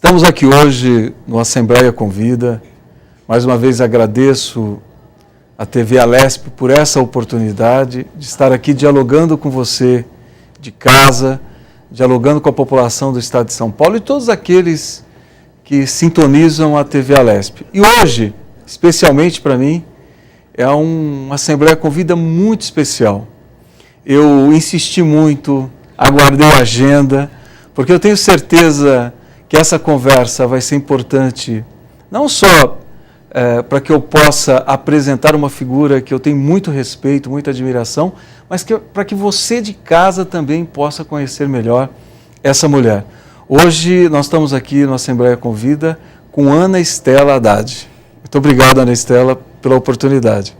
Estamos aqui hoje no Assembleia Convida. Mais uma vez agradeço a TV Alesp por essa oportunidade de estar aqui dialogando com você de casa, dialogando com a população do Estado de São Paulo e todos aqueles que sintonizam a TV Alesp. E hoje, especialmente para mim, é uma Assembleia Convida muito especial. Eu insisti muito, aguardei a agenda, porque eu tenho certeza que essa conversa vai ser importante, não só para que eu possa apresentar uma figura que eu tenho muito respeito, muita admiração, mas para que você de casa também possa conhecer melhor essa mulher. Hoje nós estamos aqui na Assembleia Convida com Ana Estela Haddad. Muito obrigado, Ana Estela, pela oportunidade.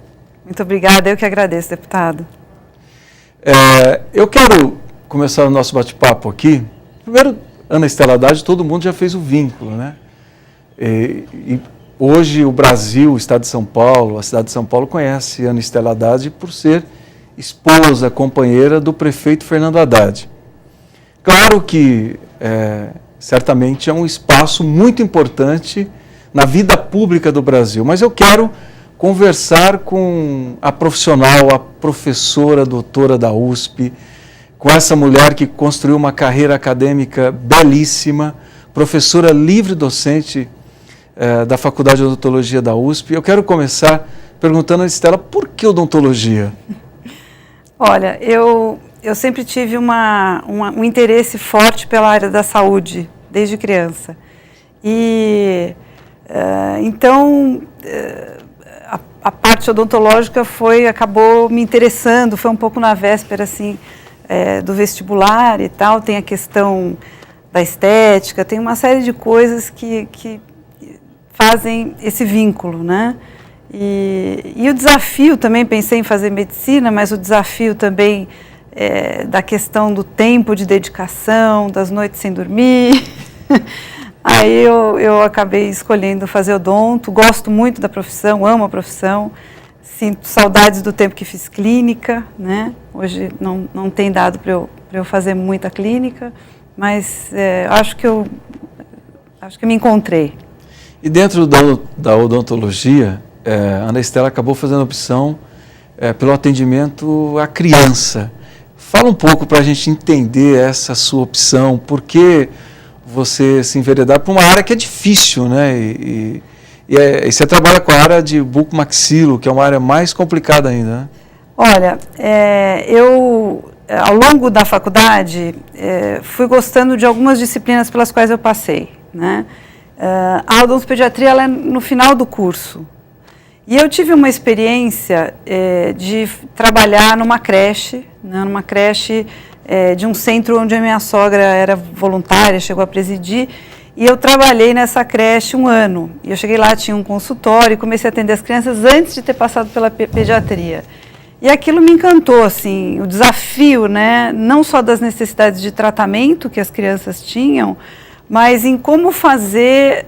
Muito obrigada, eu que agradeço, deputado. Eu quero começar o nosso bate-papo aqui. Primeiro, Ana Estela Haddad, todo mundo já fez o vínculo, né? E hoje o Brasil, o Estado de São Paulo, a cidade de São Paulo conhece Ana Estela Haddad por ser esposa, companheira do prefeito Fernando Haddad. Claro que, certamente, é um espaço muito importante na vida pública do Brasil, mas eu quero conversar com a profissional, a professora, doutora da USP, com essa mulher que construiu uma carreira acadêmica belíssima, professora livre docente da Faculdade de Odontologia da USP. Eu quero começar perguntando a Estela, por que odontologia? Olha, eu sempre tive um interesse forte pela área da saúde, desde criança. E, então, a parte odontológica acabou me interessando, foi um pouco na véspera, assim, do vestibular e tal, tem a questão da estética, tem uma série de coisas que fazem esse vínculo, né? E o desafio também, pensei em fazer medicina, mas o desafio também da questão do tempo de dedicação, das noites sem dormir. Aí eu acabei escolhendo fazer odonto, gosto muito da profissão, amo a profissão, sinto saudades do tempo que fiz clínica, né? Hoje não tem dado para eu fazer muita clínica, mas acho que eu me encontrei. E dentro da odontologia, a Ana Estela acabou fazendo a opção pelo atendimento à criança. Fala um pouco para a gente entender essa sua opção, por que você se enveredar por uma área que é difícil, né? E você trabalha com a área de bucomaxilo, que é uma área mais complicada ainda, né? Olha, eu, ao longo da faculdade, fui gostando de algumas disciplinas pelas quais eu passei, né? A odontopediatria, ela é no final do curso. E eu tive uma experiência de trabalhar numa creche, né? Numa creche de um centro onde a minha sogra era voluntária, chegou a presidir. E eu trabalhei nessa creche 1 ano. E eu cheguei lá, tinha um consultório e comecei a atender as crianças antes de ter passado pela pediatria. E aquilo me encantou, assim, o desafio, né, não só das necessidades de tratamento que as crianças tinham, mas em como fazer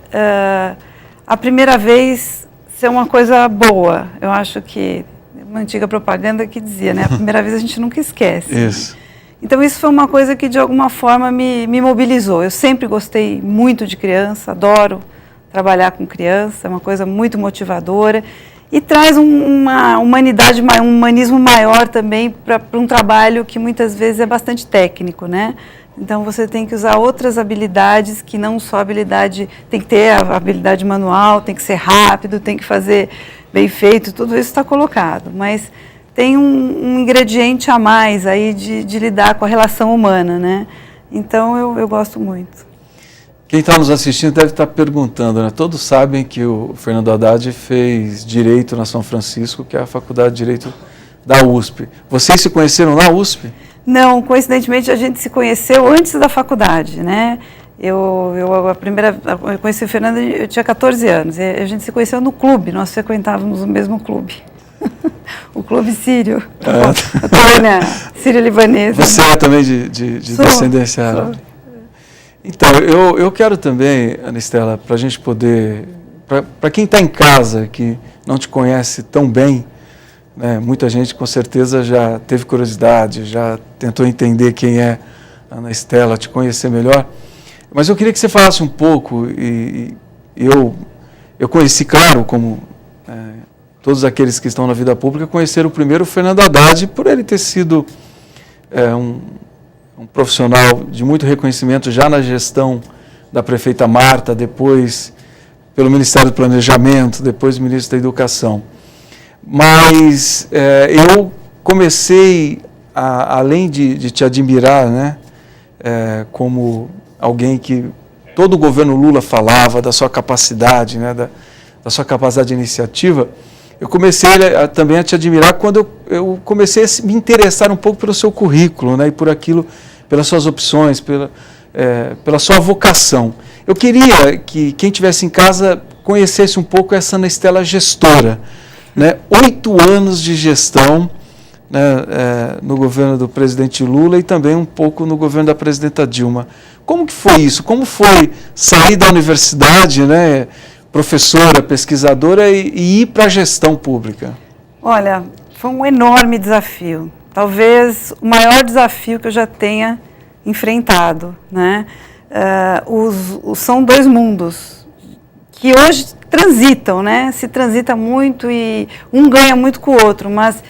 a primeira vez ser uma coisa boa. Eu acho que uma antiga propaganda que dizia, né, a primeira vez a gente nunca esquece. Isso. Né? Então, isso foi uma coisa que, de alguma forma, me mobilizou. Eu sempre gostei muito de criança, adoro trabalhar com criança, é uma coisa muito motivadora e traz uma humanidade, um humanismo maior também para um trabalho que, muitas vezes, é bastante técnico, né? Então, você tem que usar outras habilidades, que não só habilidade, tem que ter a habilidade manual, tem que ser rápido, tem que fazer bem feito, tudo isso está colocado, mas tem um ingrediente a mais aí de lidar com a relação humana, né? Então, eu gosto muito. Quem está nos assistindo deve estar perguntando, né? Todos sabem que o Fernando Haddad fez Direito na São Francisco, que é a Faculdade de Direito da USP. Vocês se conheceram na USP? Não, coincidentemente a gente se conheceu antes da faculdade, né? Eu conheci o Fernando, eu tinha 14 anos, e a gente se conheceu no clube, nós frequentávamos o mesmo clube. O Clube Sírio, a colônia sírio-libanesa. Você é também de descendência árabe? Então, eu quero também, Ana Estela, para a gente poder, para quem está em casa, que não te conhece tão bem, né, muita gente com certeza já teve curiosidade, já tentou entender quem é a Ana Estela, te conhecer melhor. Mas eu queria que você falasse um pouco, e eu conheci, claro, como todos aqueles que estão na vida pública, conheceram primeiro o Fernando Haddad, por ele ter sido um profissional de muito reconhecimento já na gestão da prefeita Marta, depois pelo Ministério do Planejamento, depois ministro da Educação. Mas eu comecei, além de te admirar, né, como alguém que todo o governo Lula falava da sua capacidade, né, da sua capacidade de iniciativa, eu comecei também a te admirar quando eu comecei a me interessar um pouco pelo seu currículo, né, e por aquilo, pelas suas opções, pela sua vocação. Eu queria que quem estivesse em casa conhecesse um pouco essa Ana Estela gestora, né? 8 anos de gestão, né, no governo do presidente Lula e também um pouco no governo da presidenta Dilma. Como que foi isso? Como foi sair da universidade, né, professora, pesquisadora, e ir para a gestão pública? Olha, foi um enorme desafio. Talvez o maior desafio que eu já tenha enfrentado, né? São 2 mundos que hoje transitam, né? Se transita muito e um ganha muito com o outro, mas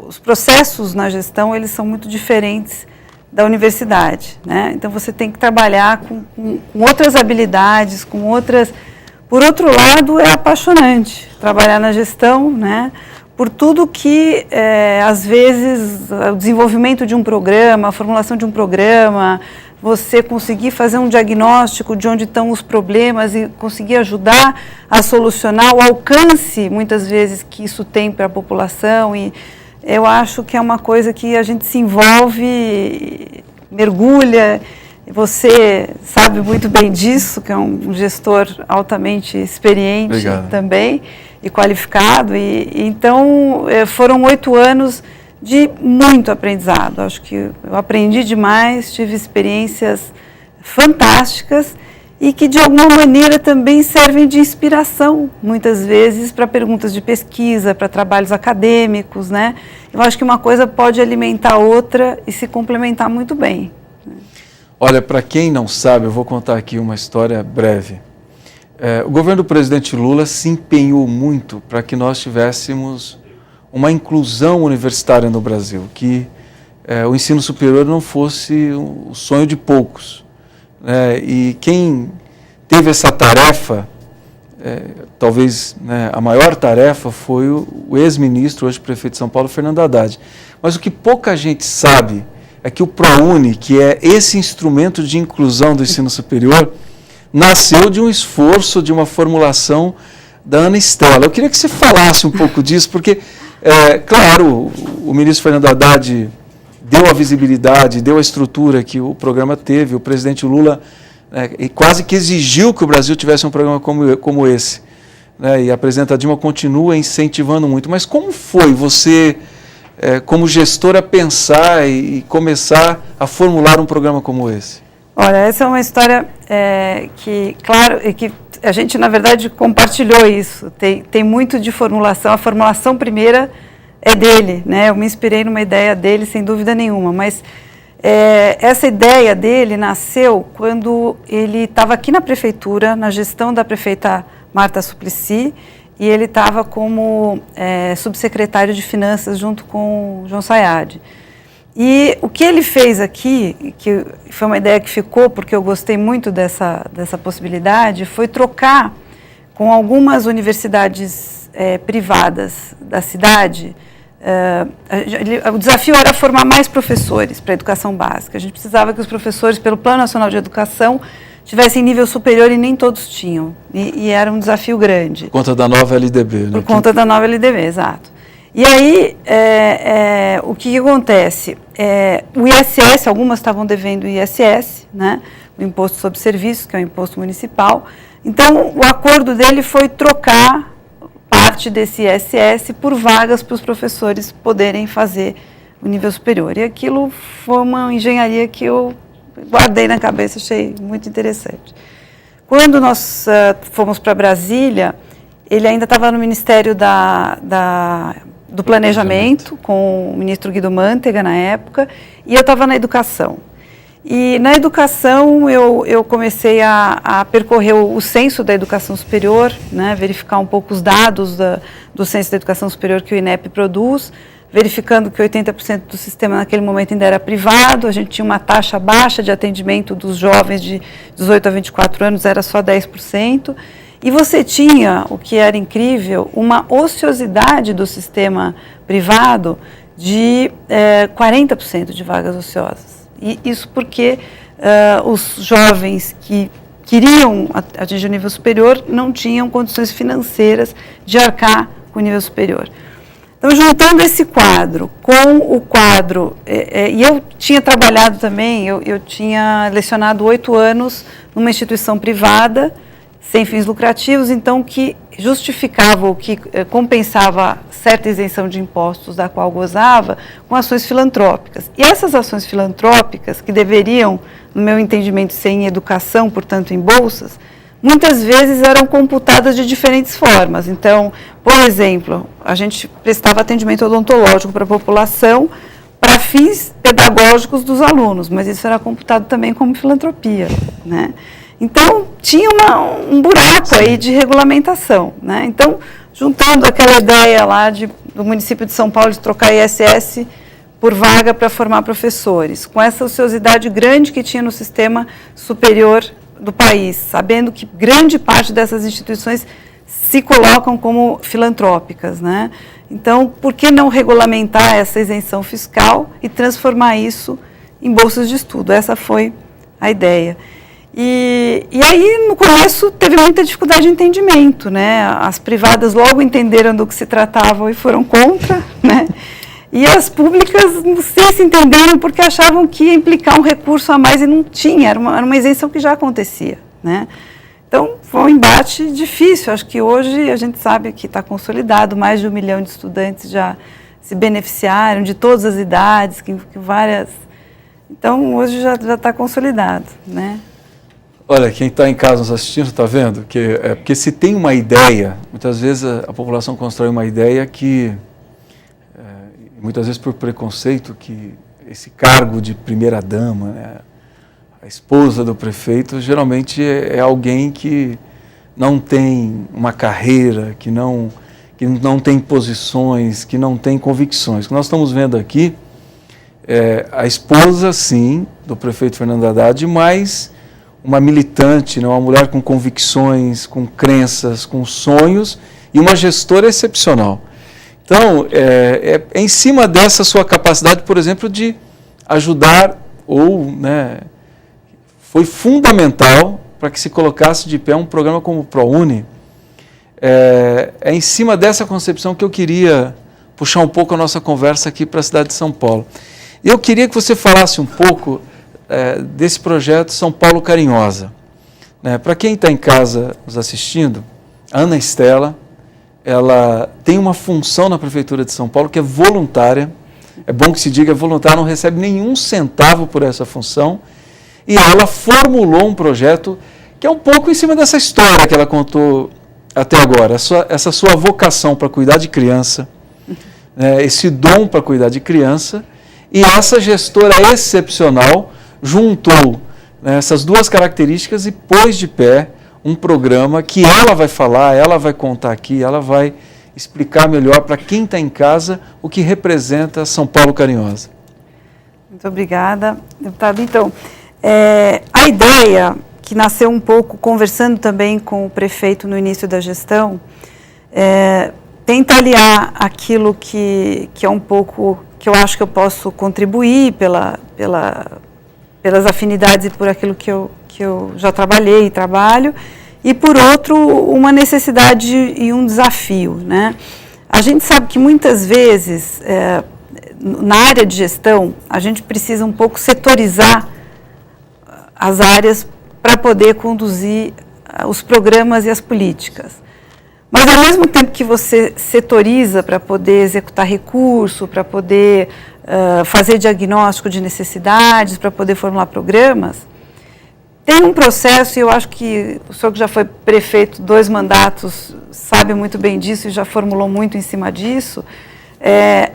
os processos na gestão, eles são muito diferentes da universidade, né? Então você tem que trabalhar com outras habilidades, com outras. Por outro lado, é apaixonante trabalhar na gestão, né? Por tudo que, às vezes, o desenvolvimento de um programa, a formulação de um programa, você conseguir fazer um diagnóstico de onde estão os problemas e conseguir ajudar a solucionar o alcance, muitas vezes, que isso tem para a população. E eu acho que é uma coisa que a gente se envolve, mergulha. Você sabe muito bem disso, que é um gestor altamente experiente. Obrigado. Também e qualificado. Então, foram 8 anos de muito aprendizado. Acho que eu aprendi demais, tive experiências fantásticas e que, de alguma maneira, também servem de inspiração, muitas vezes, para perguntas de pesquisa, para trabalhos acadêmicos, né? Eu acho que uma coisa pode alimentar a outra e se complementar muito bem. Olha, para quem não sabe, eu vou contar aqui uma história breve. O governo do presidente Lula se empenhou muito para que nós tivéssemos uma inclusão universitária no Brasil, que o ensino superior não fosse o sonho de poucos. E quem teve essa tarefa, talvez, né, a maior tarefa, foi o ex-ministro, hoje prefeito de São Paulo, Fernando Haddad. Mas o que pouca gente sabe é que o ProUni, que é esse instrumento de inclusão do ensino superior, nasceu de um esforço, de uma formulação da Ana Estela. Eu queria que você falasse um pouco disso, porque, claro, o ministro Fernando Haddad deu a visibilidade, deu a estrutura que o programa teve, o presidente Lula quase que exigiu que o Brasil tivesse um programa como esse. E a presidenta Dilma continua incentivando muito. Mas como foi você, como gestora, pensar e começar a formular um programa como esse? Olha, essa é uma história que, claro, que a gente, na verdade, compartilhou isso. Tem muito de formulação. A formulação primeira é dele, né? Eu me inspirei numa ideia dele, sem dúvida nenhuma. Mas essa ideia dele nasceu quando ele estava aqui na prefeitura, na gestão da prefeita Marta Suplicy, e ele estava como subsecretário de Finanças junto com o João Sayad. E o que ele fez aqui, que foi uma ideia que ficou, porque eu gostei muito dessa possibilidade, foi trocar com algumas universidades privadas da cidade. O desafio era formar mais professores para a educação básica. A gente precisava que os professores, pelo Plano Nacional de Educação, tivessem nível superior e nem todos tinham. E era um desafio grande. Por conta da nova LDB, né? Por conta da nova LDB, exato. E aí, o que acontece? O ISS, algumas estavam devendo o ISS, né? O Imposto sobre Serviços, que é o imposto municipal. Então, o acordo dele foi trocar parte desse ISS por vagas para os professores poderem fazer o nível superior. E aquilo foi uma engenharia que eu guardei na cabeça, achei muito interessante. Quando nós fomos para Brasília, ele ainda estava no Ministério da do planejamento, com o ministro Guido Mantega na época, e eu estava na educação. E na educação eu comecei a percorrer o censo da educação superior, né, verificar um pouco os dados do censo da educação superior que o INEP produz, verificando que 80% do sistema naquele momento ainda era privado, a gente tinha uma taxa baixa de atendimento dos jovens de 18 a 24 anos, era só 10%, e você tinha, o que era incrível, uma ociosidade do sistema privado de 40% de vagas ociosas. E isso porque os jovens que queriam atingir o nível superior não tinham condições financeiras de arcar com o nível superior. Então, juntando esse quadro com o quadro, e eu tinha trabalhado também, eu tinha lecionado 8 anos numa instituição privada, sem fins lucrativos, então que justificava ou que compensava certa isenção de impostos da qual gozava com ações filantrópicas. E essas ações filantrópicas, que deveriam, no meu entendimento, ser em educação, portanto em bolsas, muitas vezes eram computadas de diferentes formas. Então, por exemplo, a gente prestava atendimento odontológico para a população para fins pedagógicos dos alunos, mas isso era computado também como filantropia, né? Então, tinha um buraco aí de regulamentação, né? Então, juntando aquela ideia lá do município de São Paulo de trocar ISS por vaga para formar professores, com essa ociosidade grande que tinha no sistema superior do país, sabendo que grande parte dessas instituições se colocam como filantrópicas, né? Então, por que não regulamentar essa isenção fiscal e transformar isso em bolsas de estudo? Essa foi a ideia. E aí, no começo, teve muita dificuldade de entendimento, né? As privadas logo entenderam do que se tratava e foram contra, né? E as públicas não sei se entenderam porque achavam que ia implicar um recurso a mais e não tinha, era uma isenção que já acontecia, né? Então, foi um embate difícil. Acho que hoje a gente sabe que está consolidado, mais de 1 milhão de estudantes já se beneficiaram, de todas as idades, que várias... Então, hoje já está consolidado, né? Olha, quem está em casa nos assistindo está vendo que porque se tem uma ideia, muitas vezes a população constrói uma ideia que, muitas vezes por preconceito, que esse cargo de primeira-dama, né, a esposa do prefeito, geralmente é alguém que não tem uma carreira, que não tem posições, que não tem convicções. O que nós estamos vendo aqui é a esposa, sim, do prefeito Fernando Haddad, mas uma militante, né, uma mulher com convicções, com crenças, com sonhos e uma gestora excepcional. Então, é em cima dessa sua capacidade, por exemplo, de ajudar ou, né, foi fundamental para que se colocasse de pé um programa como o ProUni. É em cima dessa concepção que eu queria puxar um pouco a nossa conversa aqui para a cidade de São Paulo. Eu queria que você falasse um pouco desse projeto São Paulo Carinhosa. Para quem está em casa nos assistindo, a Ana Estela, ela tem uma função na Prefeitura de São Paulo que é voluntária, é bom que se diga voluntária, não recebe nenhum centavo por essa função, e ela formulou um projeto que é um pouco em cima dessa história que ela contou até agora, essa sua vocação para cuidar de criança, esse dom para cuidar de criança, e essa gestora excepcional juntou, né, essas duas características e pôs de pé um programa que ela vai falar, ela vai contar aqui, ela vai explicar melhor para quem está em casa o que representa São Paulo Carinhosa. Muito obrigada, deputado. Então, a ideia que nasceu um pouco conversando também com o prefeito no início da gestão, tenta aliar aquilo que é um pouco, que eu acho que eu posso contribuir pelas afinidades e por aquilo que eu já trabalhei e trabalho, e por outro, uma necessidade e um desafio, né? A gente sabe que muitas vezes, na área de gestão, a gente precisa um pouco setorizar as áreas para poder conduzir os programas e as políticas. Mas, ao mesmo tempo que você setoriza para poder executar recurso, para poder fazer diagnóstico de necessidades, para poder formular programas, tem um processo, e eu acho que o senhor que já foi prefeito 2 mandatos sabe muito bem disso e já formulou muito em cima disso,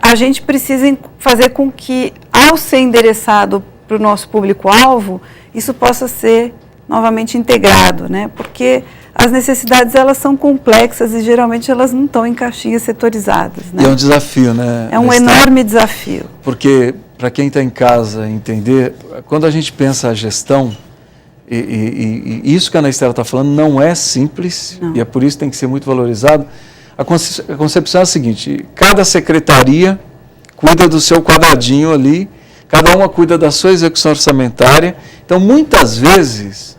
a gente precisa fazer com que, ao ser endereçado para o nosso público-alvo, isso possa ser novamente integrado, né? Porque as necessidades, elas são complexas e geralmente elas não estão em caixinhas setorizadas, né? E é um desafio, né? É um enorme desafio. Porque, para quem está em casa entender, quando a gente pensa a gestão, e isso que a Ana Estela está falando não é simples, não. E é por isso que tem que ser muito valorizado. A concepção é a seguinte: cada secretaria cuida do seu quadradinho ali, cada uma cuida da sua execução orçamentária. Então, muitas vezes,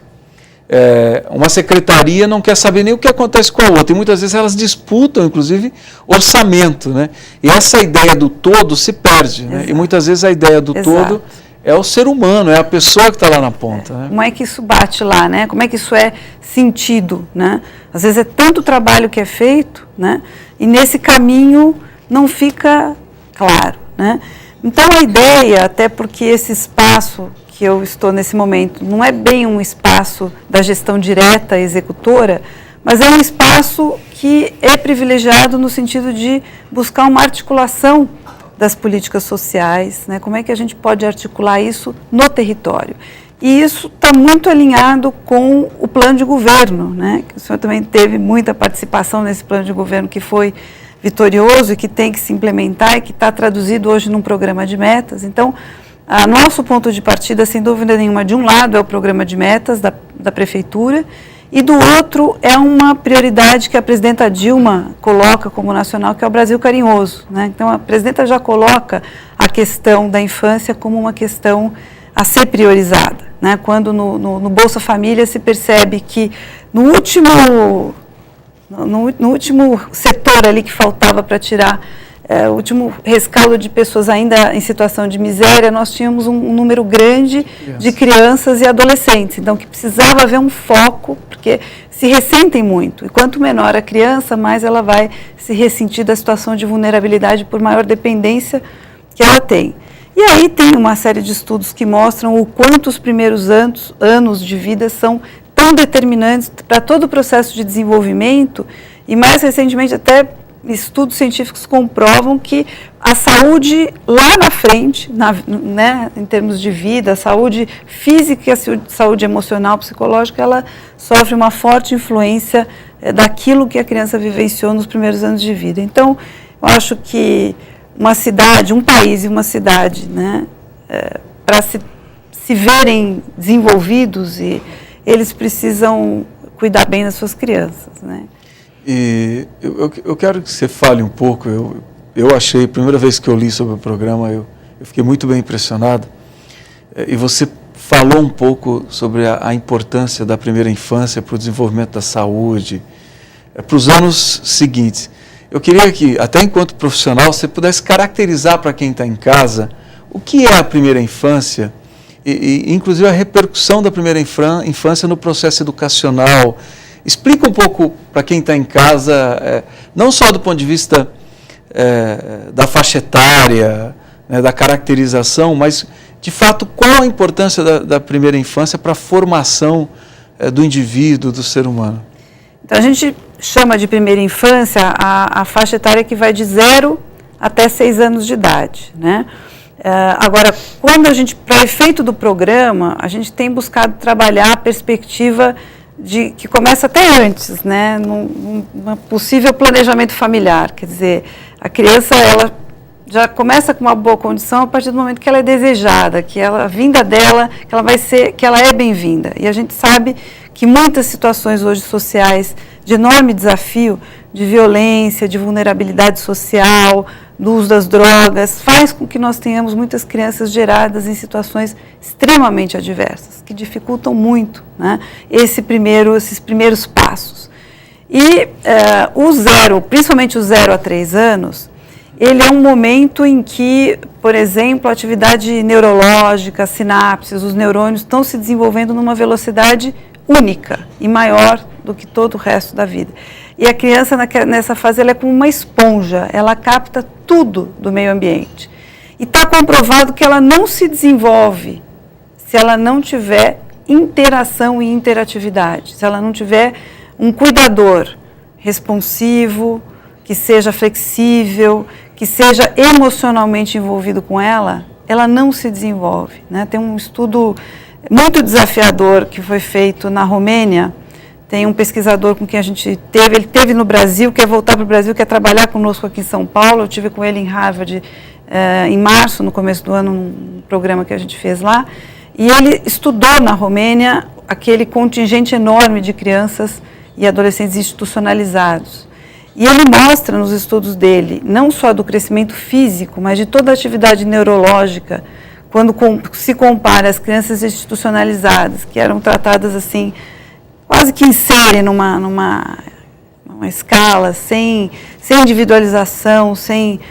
uma secretaria não quer saber nem o que acontece com a outra, e muitas vezes elas disputam, inclusive, orçamento, né? E essa ideia do todo se perde, né? E muitas vezes a ideia do todo é o ser humano, é a pessoa que está lá na ponta. Né? Como é que isso bate lá, né? Como é que isso é sentido, né? Às vezes é tanto trabalho que é feito, né? E nesse caminho não fica claro, né? Então a ideia, até porque esse espaço que eu estou nesse momento não é bem um espaço da gestão direta executora, mas é um espaço que é privilegiado no sentido de buscar uma articulação das políticas sociais, né? Como é que a gente pode articular isso no território. E isso está muito alinhado com o plano de governo, né? O senhor também teve muita participação nesse plano de governo que foi vitorioso e que tem que se implementar e que está traduzido hoje num programa de metas. Então, nosso ponto de partida, sem dúvida nenhuma, de um lado é o programa de metas da Prefeitura, e do outro é uma prioridade que a presidenta Dilma coloca como nacional, que é o Brasil Carinhoso, né? Então, a presidenta já coloca a questão da infância como uma questão a ser priorizada, né? Quando no Bolsa Família se percebe que no último setor ali que faltava para tirar, o último rescaldo de pessoas ainda em situação de miséria, nós tínhamos um número grande de crianças e adolescentes, então que precisava haver um foco, porque se ressentem muito, e quanto menor a criança, mais ela vai se ressentir da situação de vulnerabilidade por maior dependência que ela tem. E aí tem uma série de estudos que mostram o quanto os primeiros anos de vida são tão determinantes para todo o processo de desenvolvimento, e mais recentemente até estudos científicos comprovam que a saúde lá na frente, né, em termos de vida, a saúde física e a saúde emocional, psicológica, ela sofre uma forte influência daquilo que a criança vivenciou nos primeiros anos de vida. Então, eu acho que uma cidade, um país e uma cidade, né, para se verem desenvolvidos, e eles precisam cuidar bem das suas crianças, né? E eu quero que você fale um pouco. Eu achei, a primeira vez que eu li sobre o programa, eu fiquei muito bem impressionado. E você falou um pouco sobre a importância da primeira infância para o desenvolvimento da saúde, para os anos seguintes. Eu queria que, até enquanto profissional, você pudesse caracterizar para quem está em casa o que é a primeira infância, e inclusive a repercussão da primeira infância no processo educacional. Explica um pouco para quem está em casa, não só do ponto de vista da faixa etária, né, da caracterização, mas, de fato, qual a importância da primeira infância para a formação do indivíduo, do ser humano? Então, a gente chama de primeira infância a faixa etária que vai de 0 até 6 anos de idade, né? Agora, para efeito do programa, a gente tem buscado trabalhar a perspectiva que começa até antes, né, num possível planejamento familiar. Quer dizer, a criança, ela já começa com uma boa condição a partir do momento que ela é desejada, que a vinda dela, que ela é bem-vinda. E a gente sabe que muitas situações hoje sociais de enorme desafio, de violência, de vulnerabilidade social, do uso das drogas, faz com que nós tenhamos muitas crianças geradas em situações extremamente adversas, que dificultam muito, né, esses primeiros passos. E principalmente o 0 a 3 anos, ele é um momento em que, por exemplo, a atividade neurológica, as sinapses, os neurônios estão se desenvolvendo numa velocidade única e maior do que todo o resto da vida. E a criança, nessa fase, ela é como uma esponja, ela capta tudo do meio ambiente. E está comprovado que ela não se desenvolve se ela não tiver interação e interatividade, se ela não tiver um cuidador responsivo, que seja flexível, que seja emocionalmente envolvido com ela, ela não se desenvolve, né? Tem um estudo muito desafiador que foi feito na Romênia. Tem um pesquisador com quem a gente teve, ele teve no Brasil, quer voltar para o Brasil, quer trabalhar conosco aqui em São Paulo. Eu tive com ele em Harvard em março, no começo do ano, um programa que a gente fez lá. E ele estudou na Romênia aquele contingente enorme de crianças e adolescentes institucionalizados. E ele mostra nos estudos dele, não só do crescimento físico, mas de toda a atividade neurológica, quando se compara as crianças institucionalizadas, que eram tratadas assim, quase que em série, numa escala, sem individualização, sem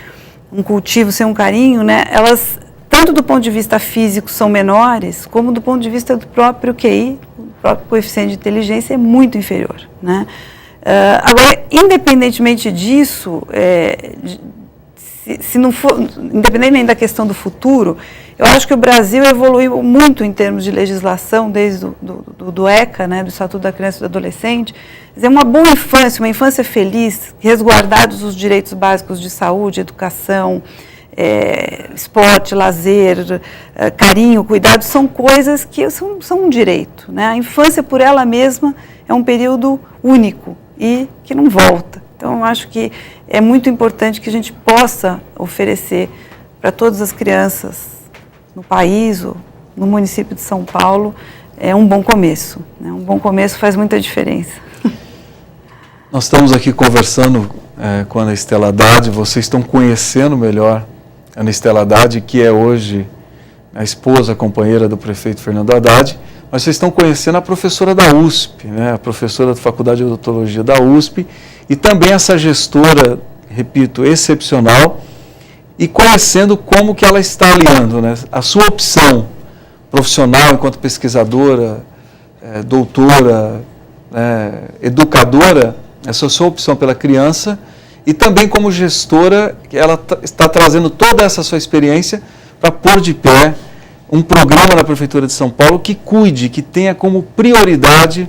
um cultivo, sem um carinho, né? Elas, tanto do ponto de vista físico, são menores, como do ponto de vista do próprio QI, o próprio coeficiente de inteligência é muito inferior, né? Agora, independentemente disso, se não for, independentemente da questão do futuro, eu acho que o Brasil evoluiu muito em termos de legislação, desde do ECA, né, do Estatuto da Criança e do Adolescente. Quer dizer, uma boa infância, uma infância feliz, resguardados os direitos básicos de saúde, educação, esporte, lazer, carinho, cuidado, são coisas que são um direito, né? A infância, por ela mesma, é um período único e que não volta. Então, eu acho que é muito importante que a gente possa oferecer para todas as crianças no país ou no município de São Paulo um bom começo, né? Um bom começo faz muita diferença. Nós estamos aqui conversando com a Ana Estela Haddad, vocês estão conhecendo melhor a Ana Estela Haddad, que é hoje a esposa, a companheira do prefeito Fernando Haddad, mas vocês estão conhecendo a professora da USP, né? A professora da Faculdade de Odontologia da USP, e também essa gestora, repito, excepcional, e conhecendo como que ela está aliando, né, a sua opção profissional enquanto pesquisadora, doutora, educadora, essa sua opção pela criança, e também como gestora, que ela está trazendo toda essa sua experiência para pôr de pé um programa na Prefeitura de São Paulo que cuide, que tenha como prioridade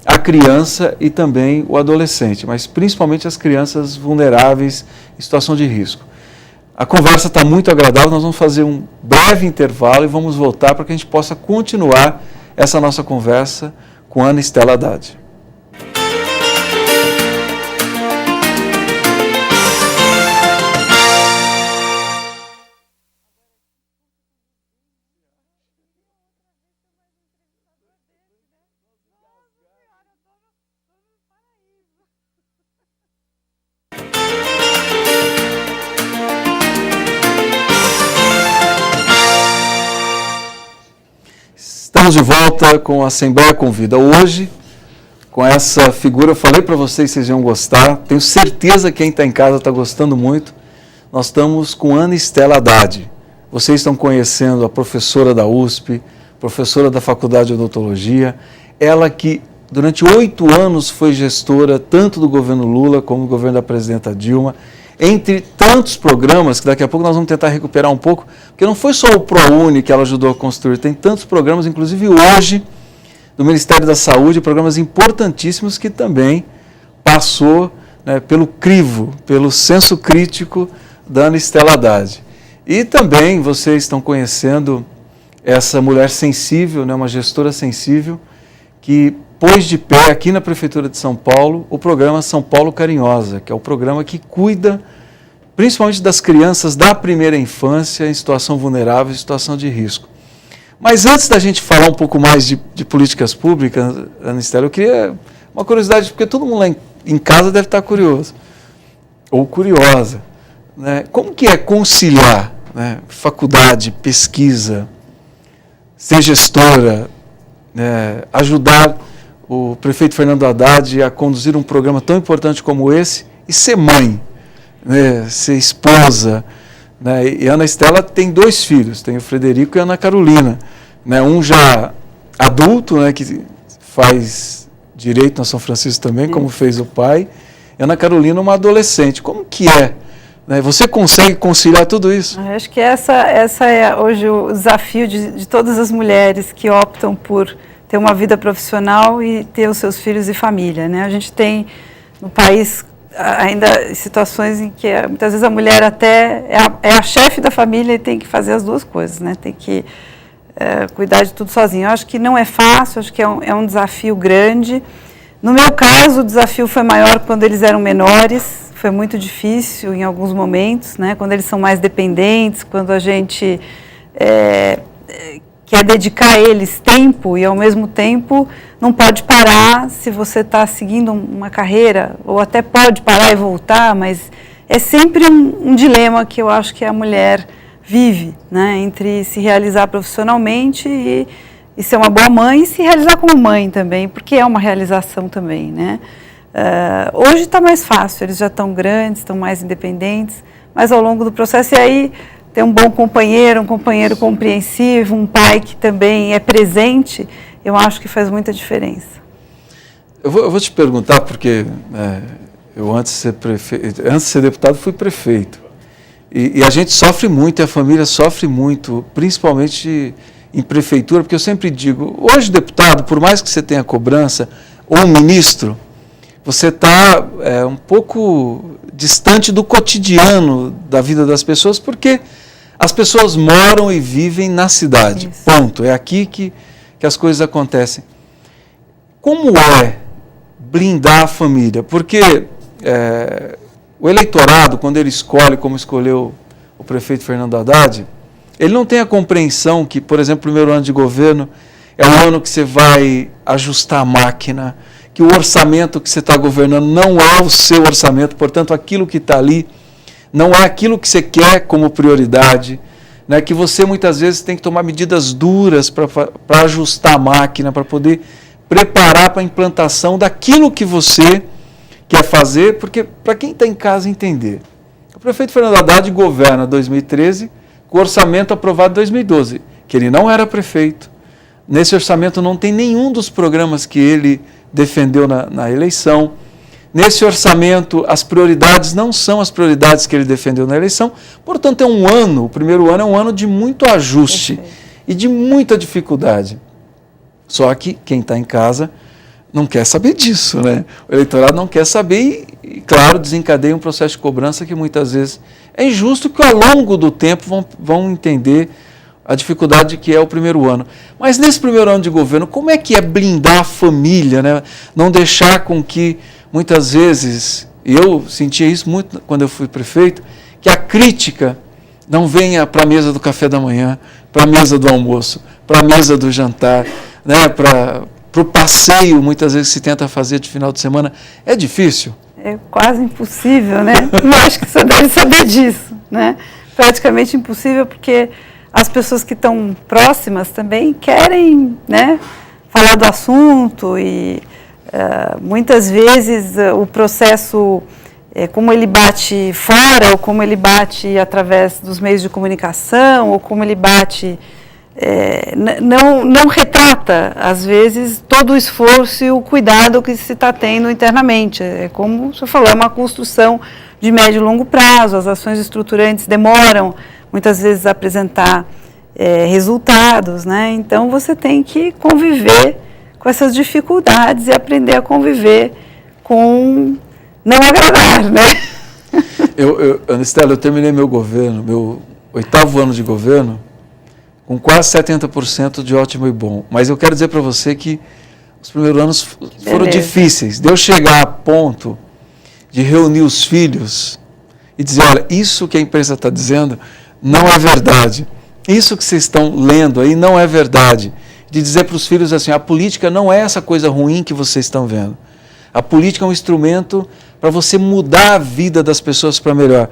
a criança e também o adolescente, mas principalmente as crianças vulneráveis em situação de risco. A conversa está muito agradável, nós vamos fazer um breve intervalo e vamos voltar para que a gente possa continuar essa nossa conversa com a Ana Estela Haddad. Estamos de volta com a Assembleia Convida. Hoje, com essa figura, eu falei para vocês, vocês iam gostar, tenho certeza que quem está em casa está gostando muito. Nós estamos com Ana Estela Haddad. Vocês estão conhecendo a professora da USP, professora da Faculdade de Odontologia, ela que durante 8 anos foi gestora tanto do governo Lula como do governo da presidenta Dilma, entre tantos programas, que daqui a pouco nós vamos tentar recuperar um pouco, porque não foi só o ProUni que ela ajudou a construir, tem tantos programas, inclusive hoje, do Ministério da Saúde, programas importantíssimos que também passou, né, pelo crivo, pelo senso crítico da Ana Estela Haddad. E também vocês estão conhecendo essa mulher sensível, né, uma gestora sensível, que pôs de pé aqui na Prefeitura de São Paulo o programa São Paulo Carinhosa, que é o programa que cuida principalmente das crianças da primeira infância em situação vulnerável, em situação de risco. Mas antes da gente falar um pouco mais de políticas públicas, Ana Estela, eu queria uma curiosidade, porque todo mundo lá em casa deve estar curioso, ou curiosa, né? Como que é conciliar, né, faculdade, pesquisa, ser gestora, ajudar o prefeito Fernando Haddad a conduzir um programa tão importante como esse e ser mãe, né, ser esposa, né? E a Ana Estela tem 2 filhos, tem o Frederico e a Ana Carolina, né? Um já adulto, né, que faz direito na São Francisco também, como fez o pai, e a Ana Carolina uma adolescente. Como que é, né? Você consegue conciliar tudo isso? Eu acho que essa é hoje o desafio de todas as mulheres que optam por ter uma vida profissional e ter os seus filhos e família, né? A gente tem no país ainda situações em que muitas vezes a mulher até é a chefe da família e tem que fazer as duas coisas, né? Tem que cuidar de tudo sozinha. Eu acho que não é fácil, acho que é um desafio grande. No meu caso, o desafio foi maior quando eles eram menores, foi muito difícil em alguns momentos, né? Quando eles são mais dependentes, quando a gente quer dedicar a eles tempo e, ao mesmo tempo, não pode parar se você está seguindo uma carreira, ou até pode parar e voltar, mas é sempre um dilema que eu acho que a mulher vive, né? Entre se realizar profissionalmente e ser uma boa mãe e se realizar como mãe também, porque é uma realização também, né? Hoje está mais fácil, eles já estão grandes, estão mais independentes, mas ao longo do processo, e aí ter um bom companheiro, um companheiro compreensivo, um pai que também é presente, eu acho que faz muita diferença. Eu vou te perguntar, porque eu antes de ser deputado fui prefeito, e a gente sofre muito, e a família sofre muito, principalmente em prefeitura, porque eu sempre digo, hoje deputado, por mais que você tenha cobrança, ou ministro, você está um pouco distante do cotidiano da vida das pessoas, porque as pessoas moram e vivem na cidade, isso. Ponto. É aqui que as coisas acontecem. Como é blindar a família? Porque o eleitorado, quando ele escolhe, como escolheu o prefeito Fernando Haddad, ele não tem a compreensão que, por exemplo, o primeiro ano de governo é um ano que você vai ajustar a máquina, que o orçamento que você está governando não é o seu orçamento, portanto, aquilo que está ali não é aquilo que você quer como prioridade, né? Que você muitas vezes tem que tomar medidas duras para ajustar a máquina, para poder preparar para a implantação daquilo que você quer fazer, porque para quem está em casa entender, o prefeito Fernando Haddad governa 2013 com o orçamento aprovado em 2012, que ele não era prefeito. Nesse orçamento não tem nenhum dos programas que ele defendeu na eleição. Nesse orçamento, as prioridades não são as prioridades que ele defendeu na eleição. Portanto, o primeiro ano é um ano de muito ajuste e de muita dificuldade. Só que quem está em casa não quer saber disso, né? O eleitorado não quer saber e, claro, desencadeia um processo de cobrança que muitas vezes é injusto, que ao longo do tempo vão entender a dificuldade que é o primeiro ano. Mas nesse primeiro ano de governo, como é que é blindar a família, né? Não deixar com que, muitas vezes, e eu sentia isso muito quando eu fui prefeito, que a crítica não venha para a mesa do café da manhã, para a mesa do almoço, para a mesa do jantar, né? Para o passeio, muitas vezes se tenta fazer de final de semana. É difícil? É quase impossível, né? Eu acho que você deve saber disso, né? Praticamente impossível, porque as pessoas que estão próximas também querem, né, falar do assunto e muitas vezes o processo, como ele bate fora, ou como ele bate através dos meios de comunicação, ou como ele bate, não retrata, às vezes, todo o esforço e o cuidado que se está tendo internamente. É como o senhor falou, é uma construção de médio e longo prazo, as ações estruturantes demoram muitas vezes a apresentar resultados, né? Então você tem que conviver com essas dificuldades e aprender a conviver com não agradar, né? Anistela, eu terminei meu governo, meu 8º ano de governo, com quase 70% de ótimo e bom. Mas eu quero dizer para você que os primeiros anos foram difíceis. De eu chegar a ponto de reunir os filhos e dizer, olha, isso que a imprensa está dizendo não é verdade. Isso que vocês estão lendo aí não é verdade. De dizer para os filhos assim, a política não é essa coisa ruim que vocês estão vendo. A política é um instrumento para você mudar a vida das pessoas para melhor.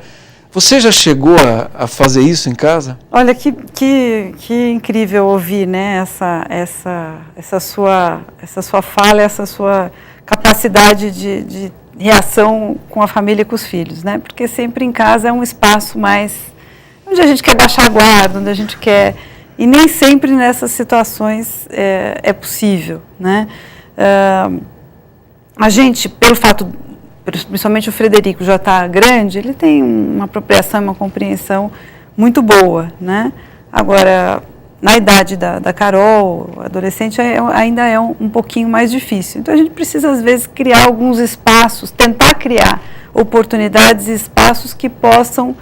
Você já chegou a fazer isso em casa? Olha, que incrível ouvir, né, essa sua fala, essa sua capacidade de reação com a família e com os filhos, né? Porque sempre em casa é um espaço mais onde a gente quer baixar a guarda, onde a gente quer... E nem sempre nessas situações é possível, né? A gente, pelo fato, principalmente o Frederico já está grande, ele tem uma apropriação e uma compreensão muito boa, né? Agora, Na idade da Carol, adolescente, ainda é um pouquinho mais difícil. Então, a gente precisa, às vezes, criar alguns espaços, tentar criar oportunidades e espaços que possam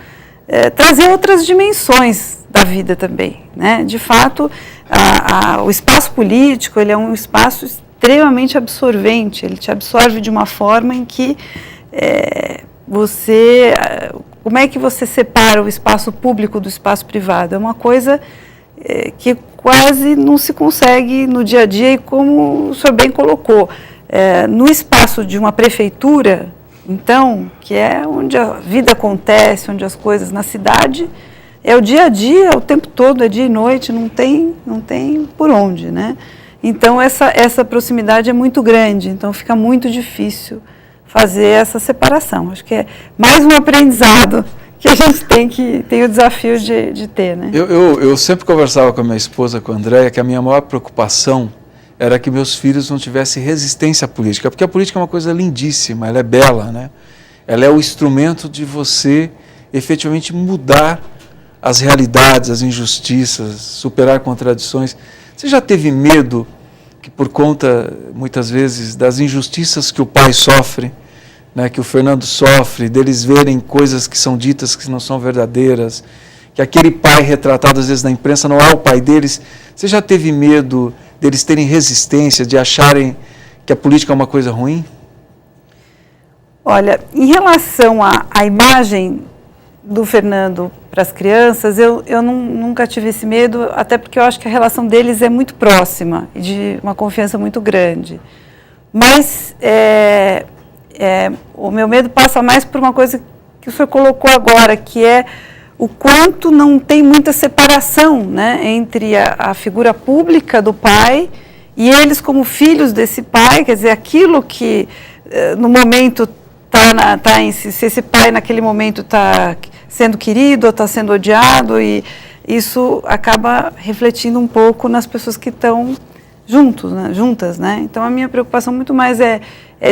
trazer outras dimensões da vida também, né? De fato, o espaço político, ele é um espaço extremamente absorvente, ele te absorve de uma forma em que como é que você separa o espaço público do espaço privado? É uma coisa que quase não se consegue no dia a dia, e como o senhor bem colocou, no espaço de uma prefeitura, então, que é onde a vida acontece, onde as coisas na cidade, é o dia a dia, o tempo todo, é dia e noite, não tem por onde, né? Então, essa proximidade é muito grande, então fica muito difícil fazer essa separação. Acho que é mais um aprendizado que a gente tem o desafio de ter, né? Eu sempre conversava com a minha esposa, com a Andréia, que a minha maior preocupação era que meus filhos não tivessem resistência à política, porque a política é uma coisa lindíssima, ela é bela, né? Ela é o instrumento de você efetivamente mudar as realidades, as injustiças, superar contradições. Você já teve medo que, por conta, muitas vezes, das injustiças que o pai sofre, né, que o Fernando sofre, deles verem coisas que são ditas que não são verdadeiras, que aquele pai retratado às vezes na imprensa não é o pai deles? Você já teve medo deles terem resistência, de acharem que a política é uma coisa ruim? Olha, em relação à imagem do Fernando para as crianças, eu nunca tive esse medo, até porque eu acho que a relação deles é muito próxima e de uma confiança muito grande. Mas o meu medo passa mais por uma coisa que o senhor colocou agora, que é o quanto não tem muita separação, né, entre a figura pública do pai e eles como filhos desse pai, quer dizer, aquilo que no momento se esse pai naquele momento está sendo querido ou está sendo odiado, e isso acaba refletindo um pouco nas pessoas que estão juntas, né? Então a minha preocupação muito mais é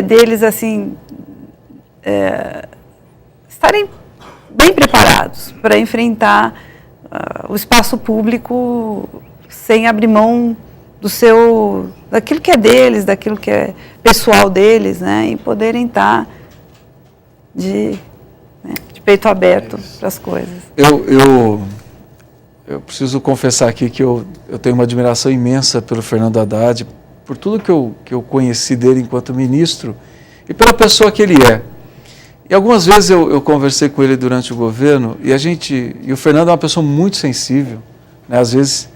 deles assim estarem bem preparados para enfrentar o espaço público sem abrir mão daquilo que é deles, daquilo que é pessoal deles, né? E poderem estar de peito aberto para as coisas. Eu preciso confessar aqui que eu tenho uma admiração imensa pelo Fernando Haddad, por tudo que eu conheci dele enquanto ministro e pela pessoa que ele é. E algumas vezes eu conversei com ele durante o governo e o Fernando é uma pessoa muito sensível, né? Às vezes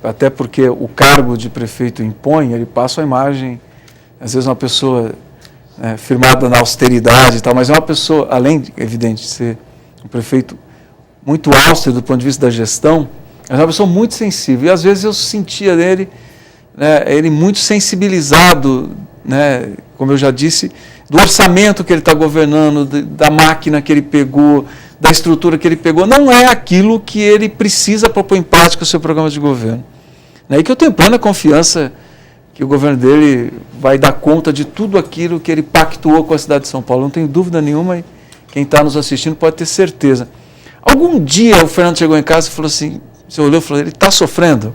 até porque o cargo de prefeito impõe, ele passa a imagem, às vezes uma pessoa firmada na austeridade e tal, mas é uma pessoa, além de, evidente, de ser um prefeito muito austero do ponto de vista da gestão, é uma pessoa muito sensível. E às vezes eu sentia nele, ele muito sensibilizado, né, como eu já disse, do orçamento que ele está governando, da máquina que ele pegou, da estrutura que ele pegou. Não é aquilo que ele precisa para pôr em prática o seu programa de governo. E que eu tenho plena confiança que o governo dele vai dar conta de tudo aquilo que ele pactuou com a cidade de São Paulo. Não tenho dúvida nenhuma, e quem está nos assistindo pode ter certeza. Algum dia o Fernando chegou em casa e falou assim, você olhou e falou, ele está sofrendo?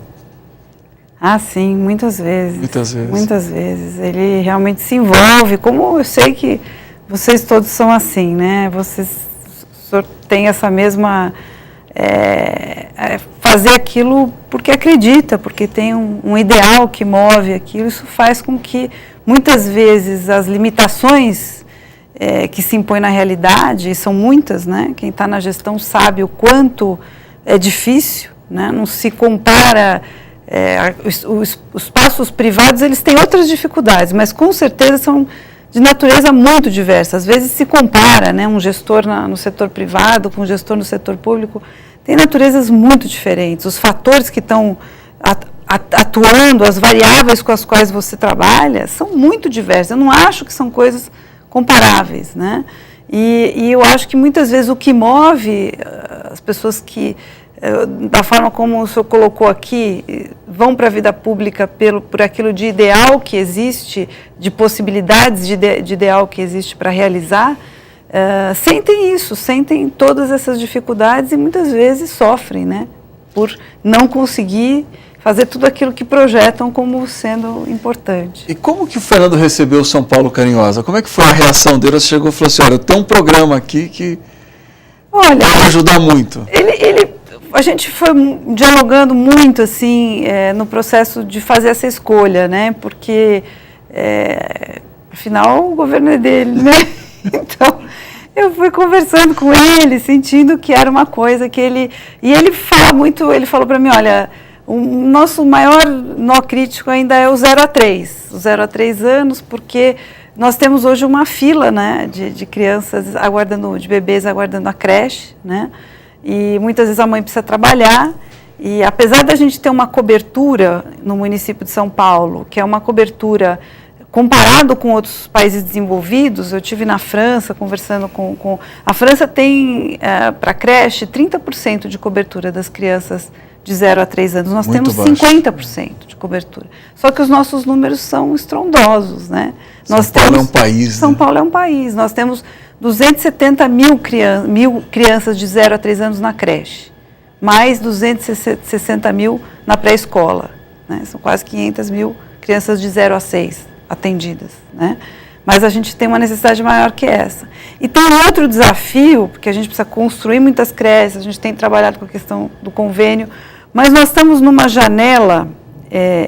Ah, sim, muitas vezes. Muitas vezes. Muitas vezes. Ele realmente se envolve, como eu sei que vocês todos são assim, né? O senhor tem essa mesma... fazer aquilo porque acredita, porque tem um ideal que move aquilo. Isso faz com que, muitas vezes, as limitações que se impõem na realidade, e são muitas, né? Quem está na gestão sabe o quanto é difícil, né? Não se compara... os espaços privados, eles têm outras dificuldades, mas com certeza são de natureza muito diversa. Às vezes se compara, né, um gestor no setor privado com um gestor no setor público, tem naturezas muito diferentes. Os fatores que estão atuando, as variáveis com as quais você trabalha, são muito diversas. Eu não acho que são coisas comparáveis, né? E eu acho que muitas vezes o que move as pessoas que, da forma como o senhor colocou aqui, vão para a vida pública por aquilo de ideal que existe, de possibilidades de ideal que existe para realizar, sentem isso, sentem todas essas dificuldades e muitas vezes sofrem, né? por não conseguir fazer tudo aquilo que projetam como sendo importante. E como que o Fernando recebeu o São Paulo Carinhosa? Como é que foi a reação dele? Você chegou e falou assim, olha, eu tenho um programa aqui que vai ajudar muito. A gente foi dialogando muito assim no processo de fazer essa escolha, né? Porque afinal o governo é dele, né? Então eu fui conversando com ele, sentindo que era uma coisa que ele falou para mim, olha, o nosso maior nó crítico ainda é o 0 a 3, o 0 a 3 anos, porque nós temos hoje uma fila, né, de crianças aguardando, de bebês aguardando a creche, né? E muitas vezes a mãe precisa trabalhar, e apesar da gente ter uma cobertura no município de São Paulo, que é uma cobertura comparado com outros países desenvolvidos, eu estive na França conversando com... A França tem para creche 30% de cobertura das crianças de 0 a 3 anos. Nós temos 50% de cobertura. Só que os nossos números são estrondosos, né? São Paulo é um país. São Paulo é um país. Nós temos 270 mil crianças de 0 a 3 anos na creche, mais 260 mil na pré-escola, né? São quase 500 mil crianças de 0 a 6 atendidas, né? Mas a gente tem uma necessidade maior que essa. E tem outro desafio, porque a gente precisa construir muitas creches, a gente tem trabalhado com a questão do convênio, mas nós estamos numa janela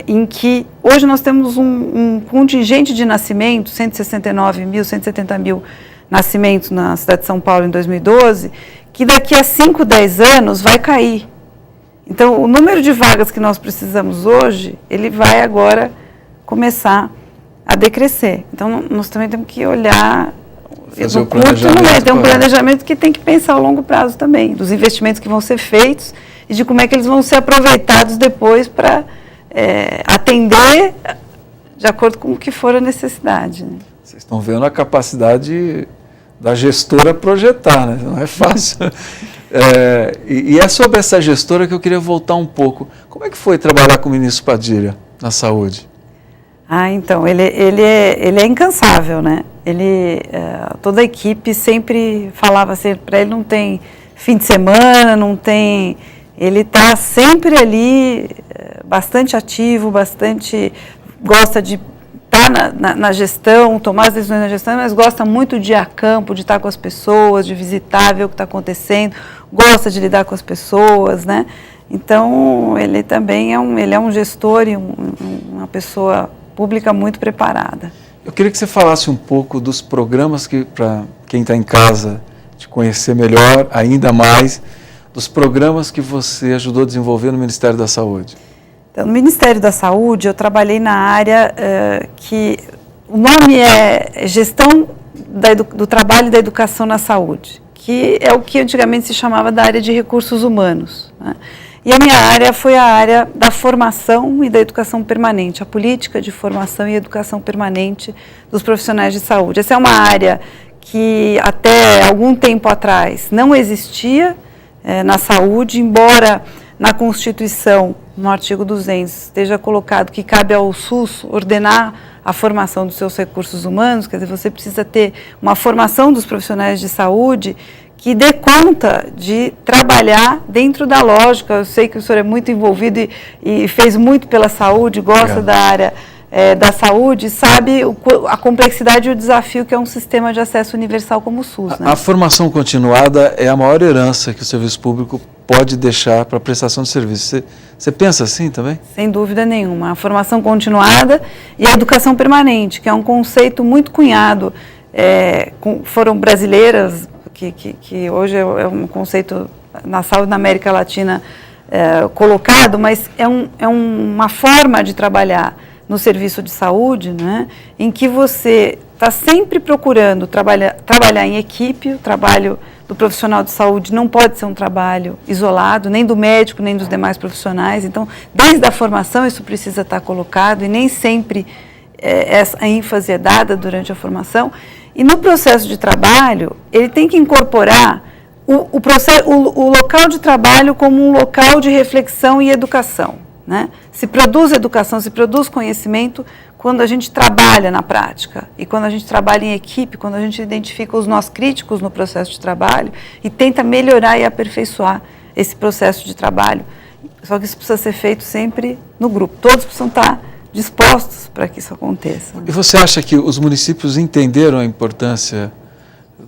em que hoje nós temos um contingente de nascimentos, 169 mil, 170 mil nascimentos na cidade de São Paulo em 2012, que daqui a 5, 10 anos vai cair. Então, o número de vagas que nós precisamos hoje, ele vai agora começar a decrescer. Então, nós também temos que olhar fazer no curto e no médio. Tem um planejamento que tem que pensar a longo prazo também, dos investimentos que vão ser feitos e de como é que eles vão ser aproveitados depois para atender de acordo com o que for a necessidade, né? Vocês estão vendo a capacidade da gestora projetar, né? Não é fácil. E é sobre essa gestora que eu queria voltar um pouco. Como é que foi trabalhar com o ministro Padilha na saúde? Então, ele é incansável, né? Toda a equipe sempre falava assim, para ele não tem fim de semana, não tem... Ele está sempre ali, bastante ativo, gosta de estar na gestão, tomar as decisões na gestão, mas gosta muito de ir a campo, de estar com as pessoas, de visitar, ver o que está acontecendo, gosta de lidar com as pessoas, né? Então, ele também é um gestor e uma pessoa pública muito preparada. Eu queria que você falasse um pouco dos programas que, para quem está em casa, te conhecer melhor, ainda mais, dos programas que você ajudou a desenvolver no Ministério da Saúde. Então, no Ministério da Saúde, eu trabalhei na área que o nome é Gestão do Trabalho e da Educação na Saúde, que é o que antigamente se chamava da área de recursos humanos, né? E a minha área foi a área da formação e da educação permanente, a política de formação e educação permanente dos profissionais de saúde. Essa é uma área que até algum tempo atrás não existia na saúde, embora na Constituição, no artigo 200, esteja colocado que cabe ao SUS ordenar a formação dos seus recursos humanos, quer dizer, você precisa ter uma formação dos profissionais de saúde que dê conta de trabalhar dentro da lógica. Eu sei que o senhor é muito envolvido e fez muito pela saúde, gosta da área da saúde, sabe a complexidade e o desafio que é um sistema de acesso universal como o SUS, né? A formação continuada é a maior herança que o serviço público pode deixar para a prestação de serviço. Você pensa assim também? Sem dúvida nenhuma. A formação continuada e a educação permanente, que é um conceito muito cunhado, foram brasileiras, que hoje é um conceito na saúde na América Latina colocado, mas é uma forma de trabalhar no serviço de saúde, né, em que você está sempre procurando trabalhar em equipe. O trabalho do profissional de saúde não pode ser um trabalho isolado, nem do médico, nem dos demais profissionais. Então, desde a formação isso precisa estar colocado e nem sempre essa ênfase é dada durante a formação. E no processo de trabalho, ele tem que incorporar o local de trabalho como um local de reflexão e educação, né? Se produz educação, se produz conhecimento quando a gente trabalha na prática e quando a gente trabalha em equipe, quando a gente identifica os nós críticos no processo de trabalho e tenta melhorar e aperfeiçoar esse processo de trabalho. Só que isso precisa ser feito sempre no grupo. Todos precisam estar dispostos para que isso aconteça. E você acha que os municípios entenderam a importância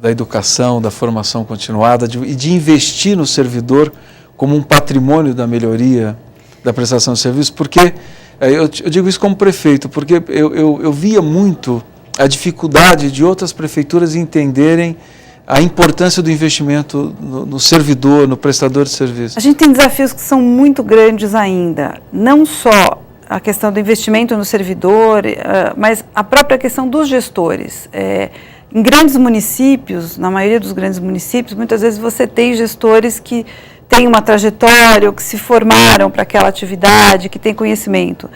da educação, da formação continuada e de investir no servidor como um patrimônio da melhoria da prestação de serviço? Porque, eu digo isso como prefeito, porque eu via muito a dificuldade de outras prefeituras entenderem a importância do investimento no servidor, no prestador de serviço. A gente tem desafios que são muito grandes ainda, não só a questão do investimento no servidor, mas a própria questão dos gestores. Em grandes municípios, na maioria dos grandes municípios, muitas vezes você tem gestores que têm uma trajetória, ou que se formaram para aquela atividade, que têm conhecimento.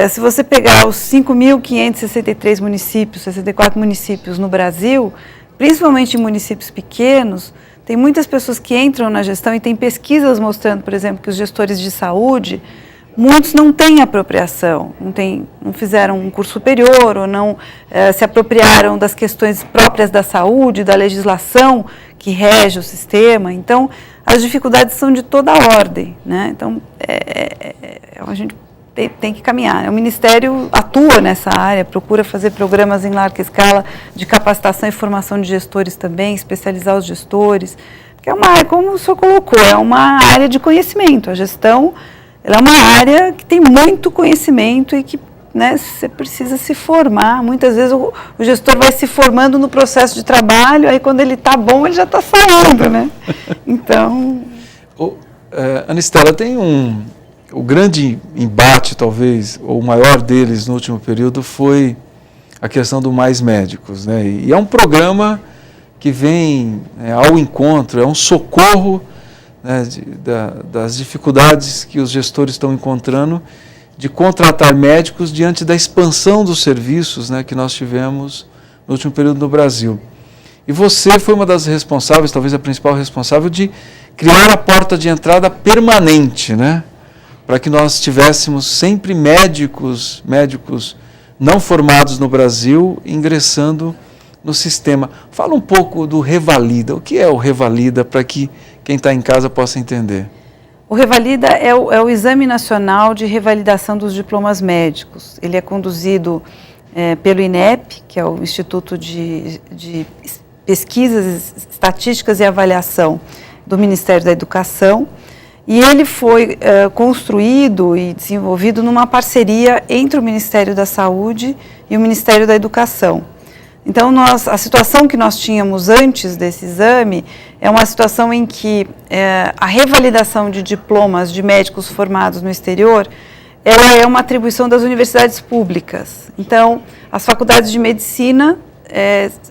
Se você pegar os 5.563 municípios, 64 municípios no Brasil, principalmente em municípios pequenos, tem muitas pessoas que entram na gestão e tem pesquisas mostrando, por exemplo, que os gestores de saúde, muitos não têm apropriação, não fizeram um curso superior ou não se apropriaram das questões próprias da saúde, da legislação que rege o sistema. Então, as dificuldades são de toda a ordem, né? Então, a gente tem que caminhar. O Ministério atua nessa área, procura fazer programas em larga escala de capacitação e formação de gestores também, especializar os gestores, porque é uma área, como o senhor colocou, é uma área de conhecimento. A gestão, ela é uma área que tem muito conhecimento e que, né, você precisa se formar. Muitas vezes o gestor vai se formando no processo de trabalho, aí quando ele está bom, ele já está saindo, né? Então... Ana Estela, tem o grande embate, talvez, ou o maior deles no último período foi a questão do Mais Médicos, né? E é um programa que vem ao encontro, é um socorro, né, das dificuldades que os gestores estão encontrando de contratar médicos diante da expansão dos serviços, né, que nós tivemos no último período no Brasil. E você foi uma das responsáveis, talvez a principal responsável, de criar a porta de entrada permanente, né? Para que nós tivéssemos sempre médicos não formados no Brasil ingressando no sistema. Fala um pouco do Revalida. O que é o Revalida para que quem está em casa possa entender? O Revalida é o Exame Nacional de Revalidação dos Diplomas Médicos. Ele é conduzido pelo INEP, que é o Instituto de Pesquisas, Estatísticas e Avaliação do Ministério da Educação. E ele foi construído e desenvolvido numa parceria entre o Ministério da Saúde e o Ministério da Educação. Então, a situação que nós tínhamos antes desse exame é uma situação em que a revalidação de diplomas de médicos formados no exterior, ela é uma atribuição das universidades públicas. Então, as faculdades de medicina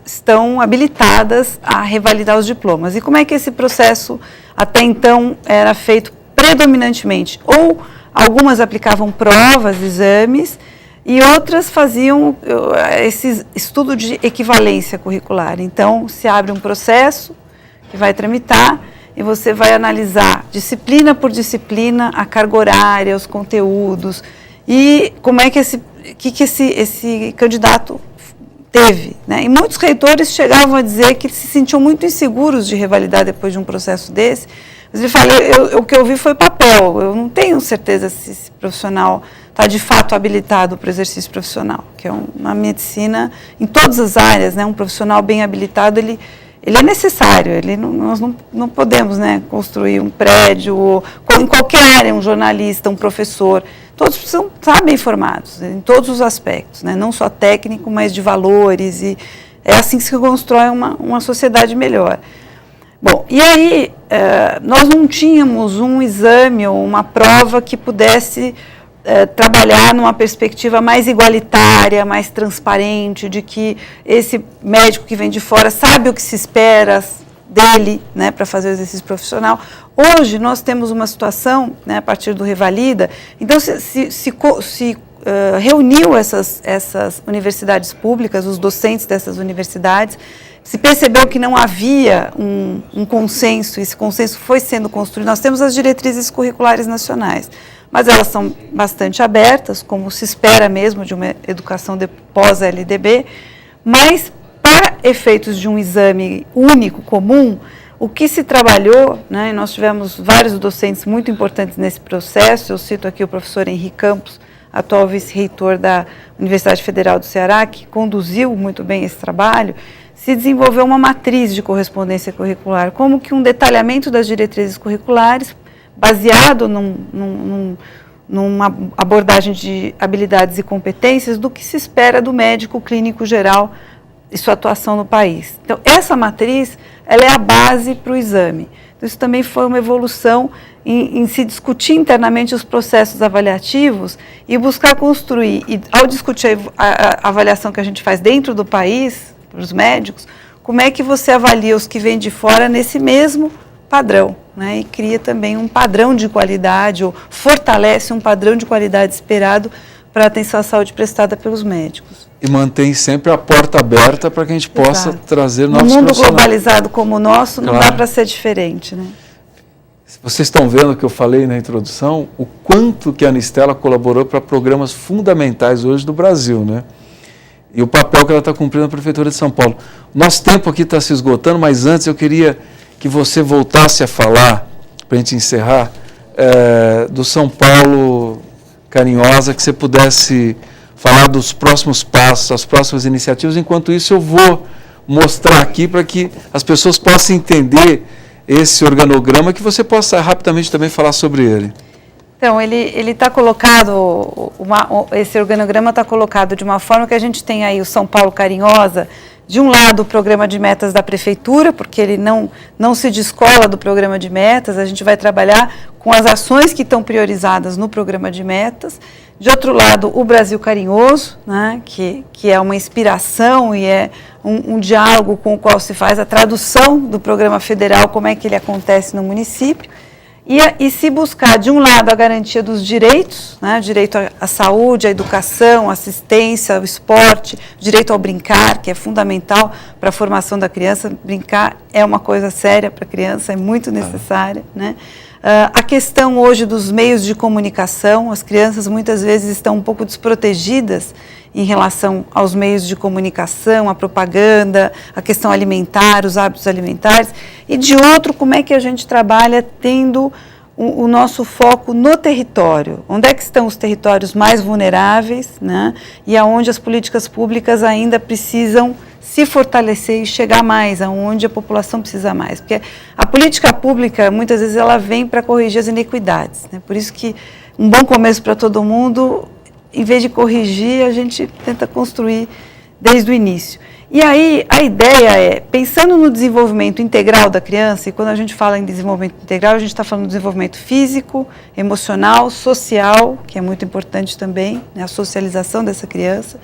estão habilitadas a revalidar os diplomas. E como é que esse processo até então era feito predominantemente? Ou algumas aplicavam provas, exames, e outras faziam esse estudo de equivalência curricular. Então, se abre um processo que vai tramitar e você vai analisar disciplina por disciplina, a carga horária, os conteúdos, e como é que esse candidato teve, né? E muitos reitores chegavam a dizer que se sentiam muito inseguros de revalidar depois de um processo desse. Mas ele fala, o que eu vi foi papel, eu não tenho certeza se esse profissional está de fato habilitado para o exercício profissional, que é uma medicina em todas as áreas, né? Um profissional bem habilitado, ele é necessário, nós não podemos, né, construir um prédio, ou em qualquer área, um jornalista, um professor, todos precisam estar bem formados, em todos os aspectos, né, não só técnico, mas de valores, e é assim que se constrói uma sociedade melhor. Bom, e aí nós não tínhamos um exame ou uma prova que pudesse trabalhar numa perspectiva mais igualitária, mais transparente, de que esse médico que vem de fora sabe o que se espera dele, né, para fazer o exercício profissional. Hoje nós temos uma situação, né, a partir do Revalida, então se reuniu essas universidades públicas, os docentes dessas universidades, se percebeu que não havia um consenso, esse consenso foi sendo construído. Nós temos as diretrizes curriculares nacionais, mas elas são bastante abertas, como se espera mesmo de uma educação pós-LDB, mas para efeitos de um exame único, comum, o que se trabalhou, né, e nós tivemos vários docentes muito importantes nesse processo, eu cito aqui o professor Henrique Campos, atual vice-reitor da Universidade Federal do Ceará, que conduziu muito bem esse trabalho, se desenvolveu uma matriz de correspondência curricular, como que um detalhamento das diretrizes curriculares, baseado numa abordagem de habilidades e competências do que se espera do médico clínico geral e sua atuação no país. Então, essa matriz, ela é a base para o exame. Então, isso também foi uma evolução em se discutir internamente os processos avaliativos e buscar construir, e ao discutir a avaliação que a gente faz dentro do país, para os médicos, como é que você avalia os que vêm de fora nesse mesmo padrão, né? E cria também um padrão de qualidade, ou fortalece um padrão de qualidade esperado para a atenção à saúde prestada pelos médicos. E mantém sempre a porta aberta para que a gente possa trazer novos profissionais. No mundo globalizado como o nosso, não dá para ser diferente, né? Vocês estão vendo o que eu falei na introdução, o quanto que a Anistela colaborou para programas fundamentais hoje do Brasil, né? E o papel que ela está cumprindo na Prefeitura de São Paulo. Nosso tempo aqui está se esgotando, mas antes eu queria que você voltasse a falar, para a gente encerrar, do São Paulo Carinhosa, que você pudesse falar dos próximos passos, as próximas iniciativas. Enquanto isso, eu vou mostrar aqui para que as pessoas possam entender esse organograma, que você possa rapidamente também falar sobre ele. Então, ele está colocado, esse organograma está colocado de uma forma que a gente tem aí o São Paulo Carinhosa, de um lado o programa de metas da Prefeitura, porque ele não se descola do programa de metas, a gente vai trabalhar com as ações que estão priorizadas no programa de metas. De outro lado, o Brasil Carinhoso, né, que é uma inspiração e é um diálogo com o qual se faz a tradução do programa federal, como é que ele acontece no município. E se buscar, de um lado, a garantia dos direitos, né, direito à saúde, à educação, à assistência, ao esporte, direito ao brincar, que é fundamental para a formação da criança. Brincar é uma coisa séria para a criança, é muito necessária, né? A questão hoje dos meios de comunicação, as crianças muitas vezes estão um pouco desprotegidas em relação aos meios de comunicação, a propaganda, a questão alimentar, os hábitos alimentares. E de outro, como é que a gente trabalha tendo o nosso foco no território? Onde é que estão os territórios mais vulneráveis, né? E aonde as políticas públicas ainda precisam se fortalecer e chegar mais, aonde a população precisa mais. Porque a política pública, muitas vezes, ela vem para corrigir as inequidades, né? Por isso que um bom começo para todo mundo, em vez de corrigir, a gente tenta construir desde o início. E aí, a ideia é, pensando no desenvolvimento integral da criança, e quando a gente fala em desenvolvimento integral, a gente está falando do desenvolvimento físico, emocional, social, que é muito importante também, né, a socialização dessa criança.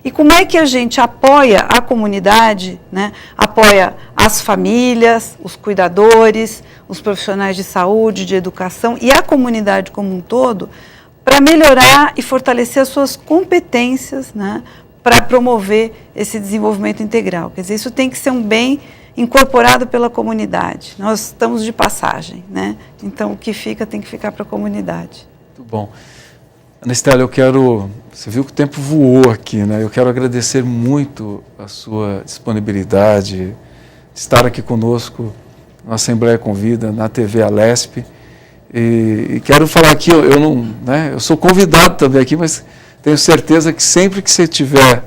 E como é que a gente apoia a comunidade, né, apoia as famílias, os cuidadores, os profissionais de saúde, de educação e a comunidade como um todo, para melhorar e fortalecer as suas competências, né, para promover esse desenvolvimento integral. Quer dizer, isso tem que ser um bem incorporado pela comunidade. Nós estamos de passagem, né? Então, o que fica tem que ficar para a comunidade. Muito bom. Anistela, você viu que o tempo voou aqui, né? Eu quero agradecer muito a sua disponibilidade, de estar aqui conosco na Assembleia Convida, na TV Alesp. E quero falar aqui, eu sou convidado também aqui, mas tenho certeza que sempre que você tiver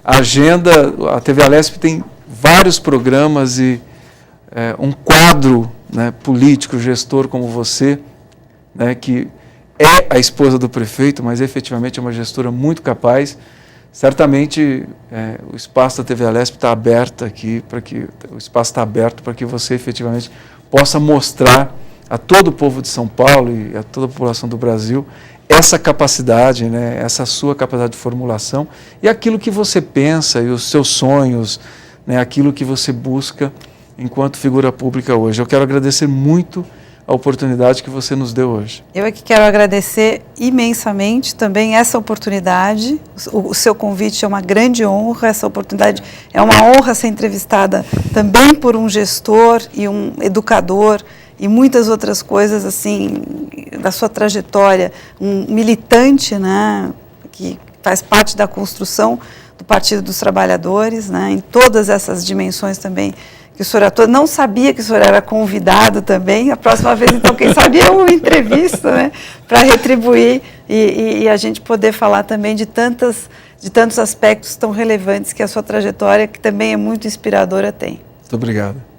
agenda, a TV Alesp tem vários programas e um quadro, né, político, gestor como você, né, que é a esposa do prefeito, mas efetivamente é uma gestora muito capaz. Certamente o espaço da TV Alesp está aberto aqui, o espaço está aberto para que você efetivamente possa mostrar a todo o povo de São Paulo e a toda a população do Brasil essa capacidade, né, essa sua capacidade de formulação e aquilo que você pensa e os seus sonhos, né, aquilo que você busca enquanto figura pública hoje. Eu quero agradecer muito a oportunidade que você nos deu hoje. Eu é que quero agradecer imensamente também essa oportunidade. O seu convite é uma grande honra, essa oportunidade é uma honra ser entrevistada também por um gestor e um educador e muitas outras coisas assim da sua trajetória, um militante, né, que faz parte da construção do Partido dos Trabalhadores, né, em todas essas dimensões também que o senhor atua. Não sabia que o senhor era convidado também. A próxima vez, então, quem sabe eu entrevisto, né, para retribuir e a gente poder falar também de tantos aspectos tão relevantes que a sua trajetória, que também é muito inspiradora, tem. Muito obrigado.